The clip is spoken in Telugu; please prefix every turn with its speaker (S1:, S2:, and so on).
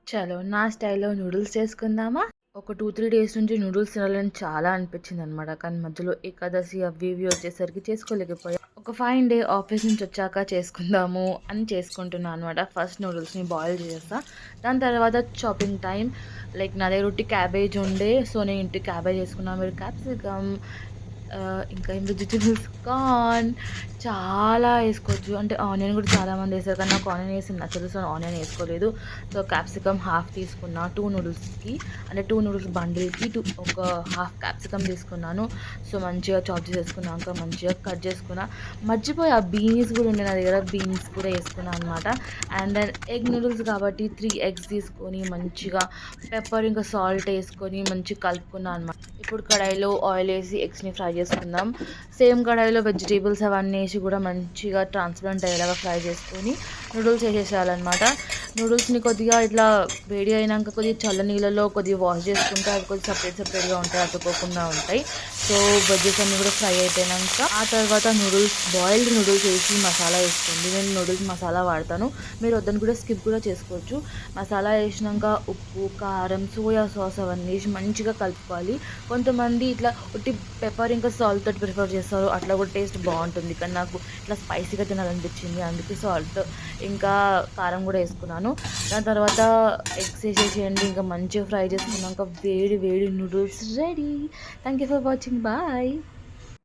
S1: చలో నా స్టైల్‌లో నూడిల్స్ చేసుకుందామా? ఒక 2, 3 డేస్ నుంచి నూడిల్స్ తినాలని చాలా అనిపించిందనమాట. కానీ మధ్యలో ఏకాదశి అవి ఇవి వచ్చేసరికి చేసుకోలేకపోయా. ఒక ఫైన్ డే ఆఫీస్ నుంచి వచ్చాక చేసుకుందాము అని చేసుకుంటున్నా అనమాట. ఫస్ట్ నూడిల్స్‌ని బాయిల్ చేసేస్తా. దాని తర్వాత చాపింగ్ టైమ్ లైక్ నా దగ్గర ఉట్టి క్యాబేజ్ ఉండే. సో, నేను ఉట్టి క్యాబేజ్ చేసుకున్నా. మీరు క్యాప్సికమ్ ఇంకా ఏం వెజిటబుల్స్ కార్న్ చాలా ఏసుకోవచ్చు. అంటే ఆనియన్ కూడా చాలామంది ఏస్తారు. కానీ నాకు ఆనియన్ ఏసింది నచ్చదు. సో, ఆనియన్ ఏసుకోలేదు. సో, క్యాప్సికమ్ హాఫ్ తీసుకున్నా 2 నూడిల్స్‌కి. అంటే 2 నూడిల్స్ బండిల్‌కి ఒక హాఫ్ క్యాప్సికమ్ తీసుకున్నాను. సో, మంచిగా చాప్ చేసేసుకున్నాక మంచిగా కట్ చేసుకున్నా. మర్చిపోయా బీన్స్ కూడా ఉండే నా దగ్గర. బీన్స్ కూడా ఏసుకున్నా అనమాట. అండ్ దెన్ ఎగ్ నూడిల్స్ కాబట్టి 3 ఎగ్స్ తీసుకొని మంచిగా పెప్పర్ ఇంకా సాల్ట్ ఏసుకొని మంచిగా కలుపుకున్నా అనమాట. ఇప్పుడు కడాయిలో ఆయిల్ ఏసి ఎగ్స్‌ని ఫ్రై చేసుకుందాం. సేమ్ కడాయిలో వెజిటబుల్స్ అవన్నీ ఏసి కూడా మంచిగా ట్రాన్స్పరెంట్ అయ్యేలాగా ఫ్రై చేసుకొని నూడిల్స్ ఏసేసేయాలనమాట. నూడిల్స్‌ని కొద్దిగా ఇట్లా వేడి అయినాక కొద్దిగా చల్ల నీళ్ళలో కొద్దిగా వాష్ చేసుకుంటే అవి కొద్దిగా సెపరేట్‌గా ఉంటాయి. అతుక్కోకుండా ఉంటాయి. సో, వెజ్జెస్ అన్నీ కూడా ఫ్రై అయిపోయినాక ఆ తర్వాత బాయిల్డ్ నూడిల్స్ ఏసి మసాలా ఏసుకోండి. నేను నూడిల్స్ మసాలా వాడతాను. మీరు వద్దని కూడా స్కిప్ కూడా చేసుకోవచ్చు. మసాలా ఏసినాక ఉప్పు, కారం, సోయా సాస్ అవన్నీ ఏసి మంచిగా కలుపుకోవాలి. కొంతమంది ఇట్లా ఉట్టి పెప్పర్ ఇంకా సాల్ట్ తోటి ప్రిఫర్ చేస్తారు. అట్లా కూడా టేస్ట్ బాగుంటుంది. కానీ నాకు ఇట్లా స్పైసీగా తినాలనిపించింది. అందుకే సాల్ట్ ఇంకా కారం కూడా వేసుకున్నాను. దాని తర్వాత ఎగ్స్ వేసేసేయండి. ఇంకా మంచిగా ఫ్రై చేసుకున్నాక వేడి వేడి noodles ready. Thank you for watching. Bye.